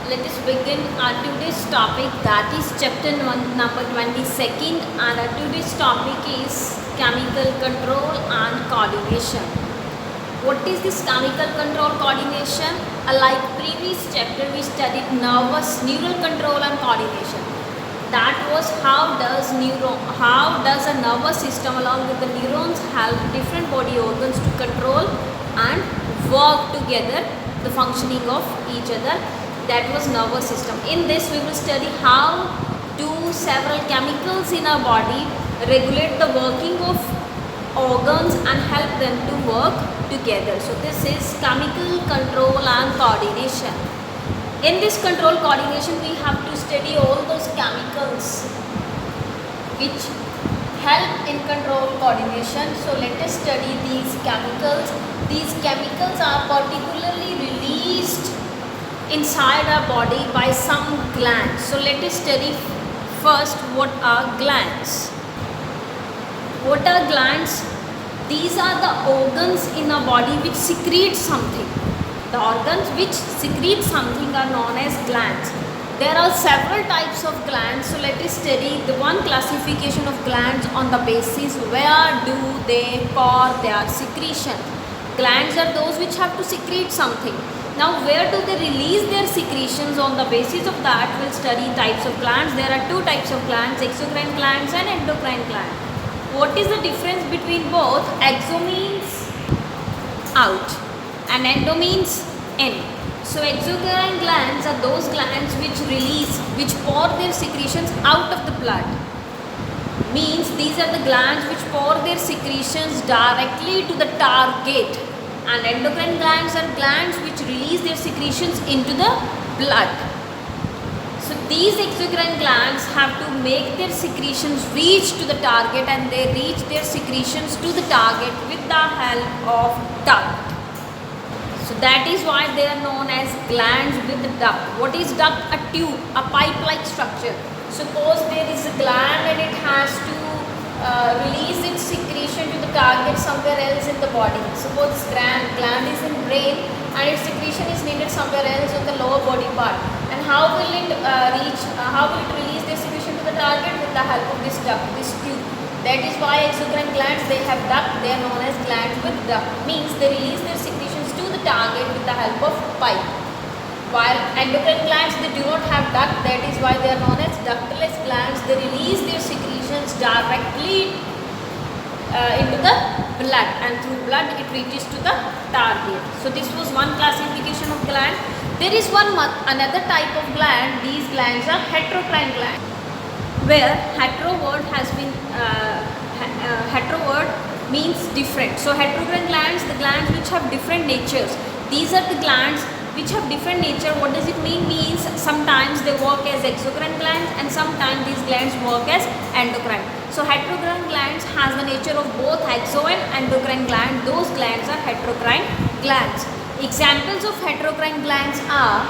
let us begin our today's topic, that is chapter number 22nd, and our today's topic is chemical control and coordination. What is this chemical control coordination? Like previous chapter we studied neural control and coordination. That was how does a nervous system along with the neurons help different body organs to control and work together, the functioning of each other. That was nervous system. In this we will study how do several chemicals in our body regulate the working of organs and help them to work together. So this is chemical control and coordination. In this control coordination we have to study all those chemicals which help in control coordination. So let us study these chemicals. These chemicals are particularly released inside our body by some glands. So let us study first what are glands. What are glands? These are the organs in our body which secrete something. The organs which secrete something are known as glands. There are several types of glands. So let us study the one classification of glands on the basis where do they pour their secretion. Glands are those which have to secrete something. Now where do they release their secretions? On the basis of that we'll study types of glands. There are two types of glands, exocrine glands and endocrine glands. What is the difference between both? Exo means out and endo means in. So exocrine glands are those glands which pour their secretions out of the blood. Means these are the glands which pour their secretions directly to the target. And endocrine glands are glands which release their secretions into the blood. So these exocrine glands have to make their secretions reach to the target, and they reach their secretions to the target with the help of duct. So that is why they are known as glands with duct. What is duct? A tube, a pipe-like structure. Suppose there is a gland and it has to release its secretion to the target somewhere else in the body. Suppose this gland is in brain and its secretion is needed somewhere else on the lower body part. And how will it release the secretion to the target? With the help of this duct, this tube. That is why exocrine glands, they have duct. They are known as glands with duct. Means they release their secretions to the target with the help of pipe. While endocrine glands, they do not have duct. That is why they are known as ductless glands. They release their secretions directly into the blood, and through blood it reaches to the target. So this was one classification of gland. There is another type of gland. These glands are heterocrine glands, where hetero word means different. So heterocrine glands, the glands which have different natures. These are the glands which have different nature. What does it mean? Means sometimes they work as exocrine glands and sometimes these glands work as endocrine. So heterocrine glands has the nature of both exo and endocrine gland. Those glands are heterocrine glands. Examples of heterocrine glands are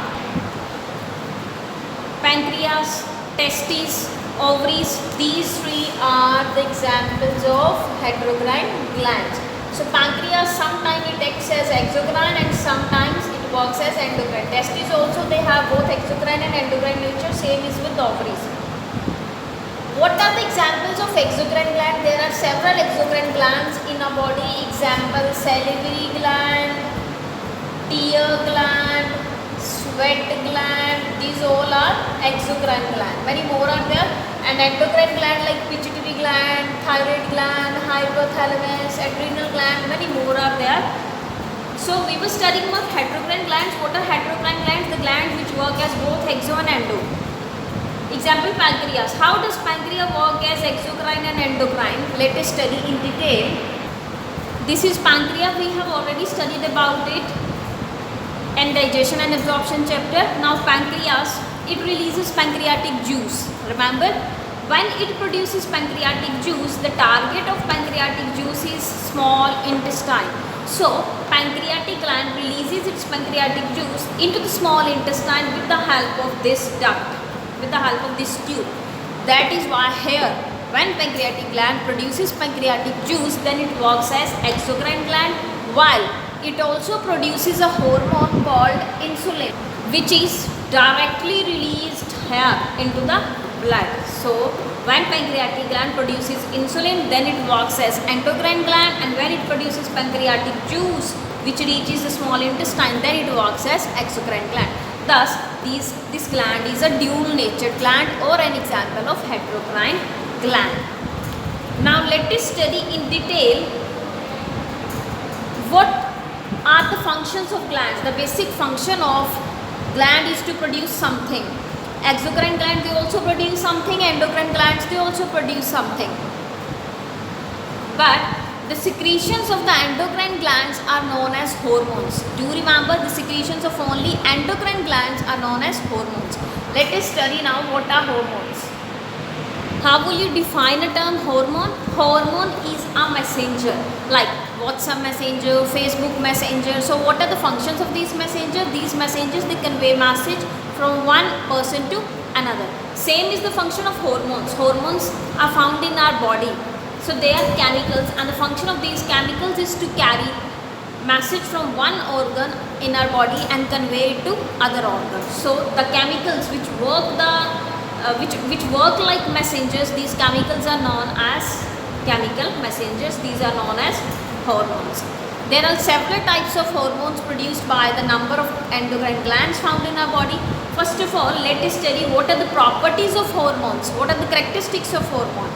pancreas, testes, ovaries. These three are the examples of heterocrine glands. So pancreas, sometimes it acts as exocrine and sometimes it works as endocrine. Testes also, they have both exocrine and endocrine nature. Same is with ovaries. What are the examples of exocrine gland? There are several exocrine glands in our body. Example, salivary gland, tear gland, sweat gland. These all are exocrine gland. Many more are there. And endocrine gland like pituitary gland, thyroid gland, hypothalamus, adrenal gland, many more are there. So we were studying about heterocrine glands. What are heterocrine glands? The glands which work as both exo and endo. Example, pancreas. How does pancreas work as exocrine and endocrine? Let us study in detail. This is pancreas. We have already studied about it in digestion and absorption chapter. Now pancreas, it releases pancreatic juice. Remember, when it produces pancreatic juice, the target of pancreatic juice is small intestine. So pancreatic gland releases its pancreatic juice into the small intestine with the help of this duct, with the help of this tube. That is why here, when pancreatic gland produces pancreatic juice, then it works as exocrine gland, while it also produces a hormone called insulin, which is directly released here into the blood. So when pancreatic gland produces insulin, then it works as endocrine gland, and when it produces pancreatic juice which reaches the small intestine, then it works as exocrine gland. Thus this gland is a dual natured gland or an example of heterocrine gland. Now let us study in detail what are the functions of glands. The basic function of gland is to produce something. Exocrine gland, they also produce something. Endocrine glands, they also produce something. But the secretions of the endocrine glands are known as hormones. Do remember, the secretions of only endocrine glands are known as hormones. Let us study now what are hormones. How will you define a term hormone? Hormone is a messenger, like WhatsApp messenger, Facebook messenger. So what are the functions of these messengers? These messengers, they convey message from one person to another. Same is the function of hormones. Hormones are found in our body. So they are chemicals, and the function of these chemicals is to carry message from one organ in our body and convey it to other organs. So the chemicals which work which work like messengers, these chemicals are known as chemical messengers. These are known as hormones. There are several types of hormones produced by the number of endocrine glands found in our body. First of all, let us study what are the properties of hormones. What are the characteristics of hormone?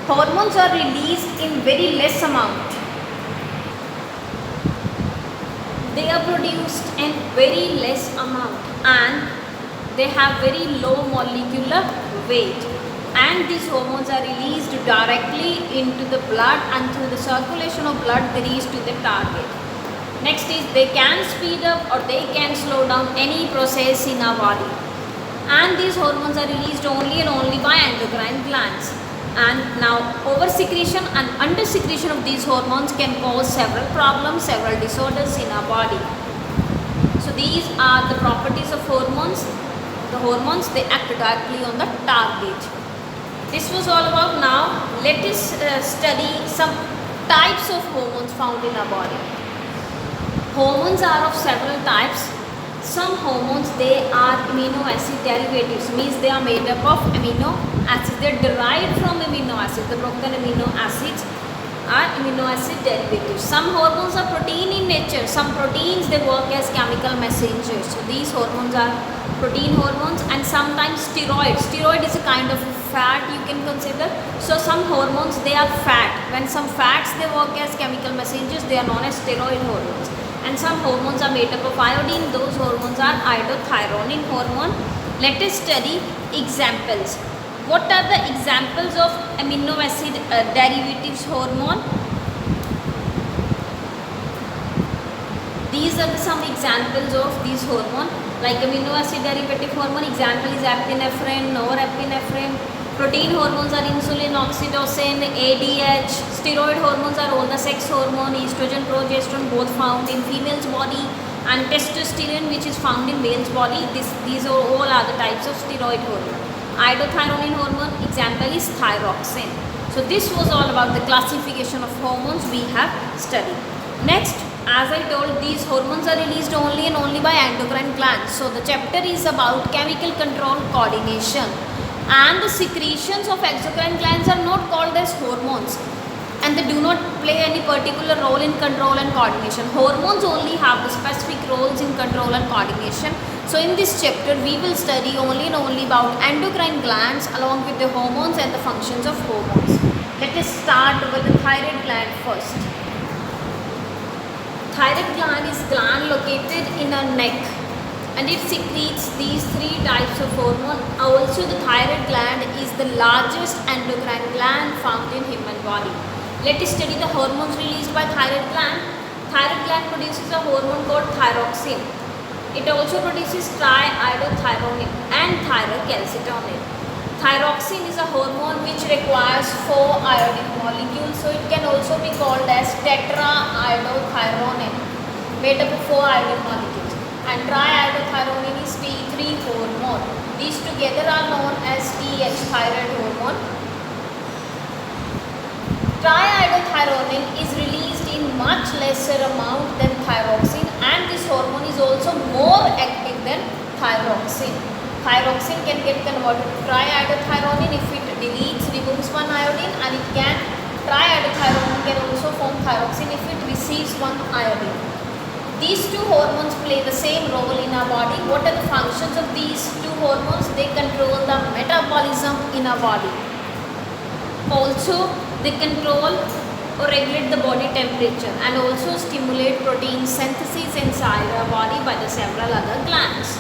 Hormones are released in very less amount. They are produced in very less amount, and they have very low molecular weight, and these hormones are released directly into the blood, and through the circulation of blood they reach to the target. Next is they can speed up or they can slow down any process in our body, and these hormones are released only and only by endocrine glands. And now over secretion and under secretion of these hormones can cause several problems, several disorders in our body. So these are the properties of hormones. The hormones, they act directly on the target. This was all about. Now let us study some types of hormones found in our body. Hormones are of several types. Some hormones, they are amino acid derivatives, means they are made up of amino acids. They are derived from amino acids. The broken amino acids are amino acid derivatives. Some hormones are protein in nature. Some proteins, they work as chemical messengers. So these hormones are protein hormones, and sometimes steroids. Steroid is a kind of fat you can consider. So some hormones, they are fat. When some fats, they work as chemical messengers, they are known as steroid hormones. And some hormones are made up of iodine. Those hormones are iodothyronine hormone. Let us study examples. What are the examples of amino acid derivatives hormone? These are some examples of these hormone. Like amino acid derivative hormone, example is epinephrine, norepinephrine. Protein hormones are insulin, oxytocin, ADH. Steroid hormones are all the sex hormone, estrogen, progesterone, both found in female's body, and testosterone, which is found in male's body. These are all are the types of steroid hormone. Iodothyronine hormone, example is thyroxine. So this was all about the classification of hormones we have studied. Next, as I told, these hormones are released only and only by endocrine glands. So the chapter is about chemical control coordination. And the secretions of exocrine glands are not called as hormones, and they do not play any particular role in control and coordination. Hormones only have the specific roles in control and coordination. So in this chapter we will study only and only about endocrine glands along with the hormones and the functions of hormones. Let us start with the thyroid gland first. Thyroid gland is gland located in our neck, and it secretes these three types of hormone. Also, the thyroid gland is the largest endocrine gland found in human body. Let us study the hormones released by thyroid gland. Thyroid gland produces a hormone called thyroxine. It also produces triiodothyronine and thyrocalcitonin. Thyroxine is a hormone which requires 4 iodic molecules, so it can also be called as tetraiodothyronine, made up of 4 iodic molecules. And triiodothyronine is T3 hormone. These together are known as TH, thyroid hormone. Triiodothyronine is released in much lesser amount than thyroxine, and this hormone is also more active than thyroxine. Thyroxine can get converted to triiodothyronine if it removes one iodine, and it can triiodothyronine can also form thyroxine if it receives one iodine. These two hormones play the same role in our body. What are the functions of these two hormones? They control the metabolism in our body. Also, they control or regulate the body temperature and also stimulate protein synthesis inside our body by the several other glands.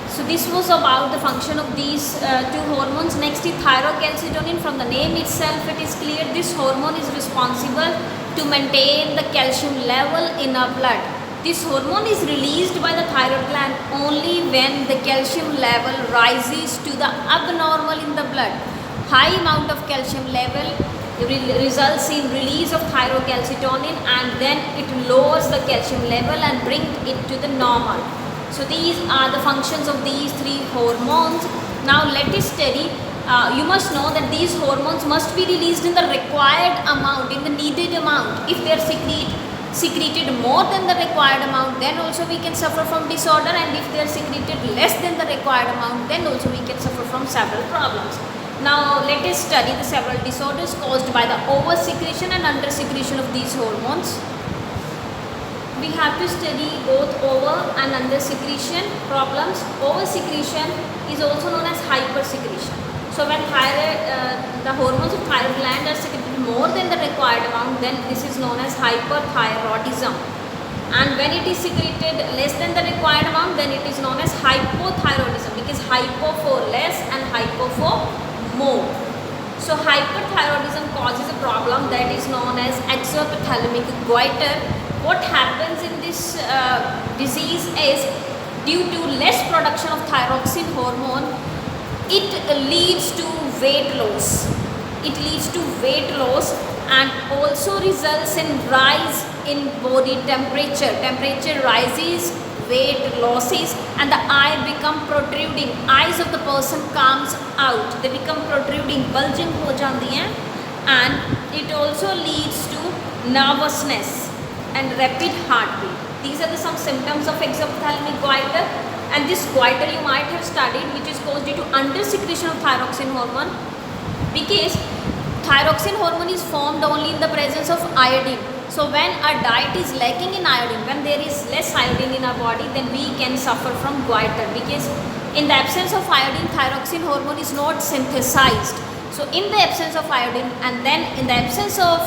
So this was about the function of these two hormones. Next is thyrocalcitonin. From the name itself it is clear this hormone is responsible to maintain the calcium level in our blood. This hormone is released by the thyroid gland only when the calcium level rises to the abnormal in the blood. High amount of calcium level results in release of thyrocalcitonin, and then it lowers the calcium level and brings it to the normal. So these are the functions of these three hormones. Now let us study. You must know that these hormones must be released in the required amount, in the needed amount. If they are secreted more than the required amount, then also we can suffer from disorder, and if they are secreted less than the required amount, then also we can suffer from several problems. Now let us study the several disorders caused by the over-secretion and under-secretion of these hormones. We have to study both over and under-secretion problems. Over-secretion is also known as hyper-secretion. So when the hormones of thyroid gland are secreted more than the required amount, then this is known as hyperthyroidism. And when it is secreted less than the required amount, then it is known as hypothyroidism, because hypo for less and hypo for more. So hyperthyroidism causes a problem that is known as exophthalmic goiter. What happens in this disease is, due to less production of thyroxine hormone, it leads to weight loss. It leads to weight loss and also results in rise in body temperature. Temperature rises, weight losses, and the eye become protruding. Eyes of the person comes out. They become protruding, bulging ho jandi hai, and it also leads to nervousness and rapid heartbeat. These are some symptoms of exophthalmic goiter. And this goiter you might have studied, which is caused due to under-secretion of thyroxine hormone, because thyroxine hormone is formed only in the presence of iodine. So when our diet is lacking in iodine, when there is less iodine in our body, then we can suffer from goiter, because in the absence of iodine, thyroxine hormone is not synthesized. So in the absence of iodine and then in the absence of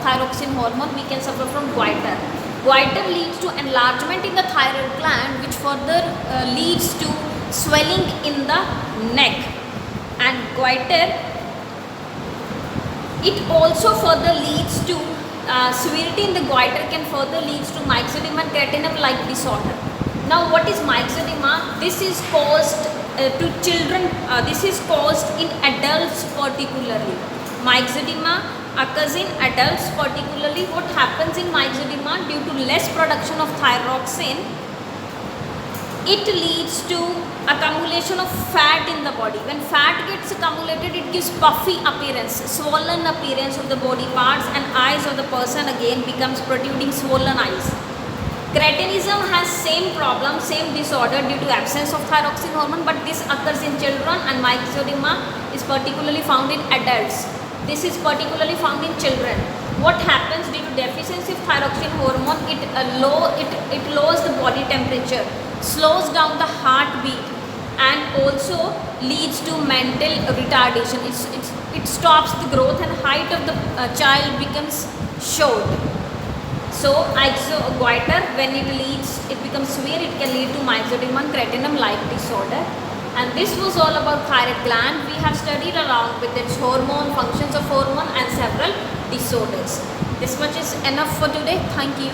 thyroxine hormone, we can suffer from goiter. Goiter leads to enlargement in the thyroid gland, which further leads to swelling in the neck. And goiter, it also further leads to severity in the goiter can further leads to myxedema and creatinine-like disorder. Now what is myxedema? This is caused to children, this is caused in adults particularly. Myxedema occurs in adults particularly. What happens in myxedema? Due to less production of thyroxine, it leads to accumulation of fat in the body. When fat gets accumulated, it gives puffy appearance, swollen appearance of the body parts, and eyes of the person again becomes protruding swollen eyes. Cretinism has same problem, same disorder due to absence of thyroxine hormone, but this occurs in children, and myxedema is particularly found in adults. This is particularly found in children. What happens due to deficiency of thyroxine hormone? It lowers the body temperature, slows down the heartbeat, and also leads to mental retardation. It stops the growth and height of the child becomes short. So goiter, when it becomes severe, it can lead to myxedema and creatinine-like disorder. And this was all about thyroid gland. We have studied along with its hormone, functions of hormone, and several disorders. This much is enough for today. Thank you.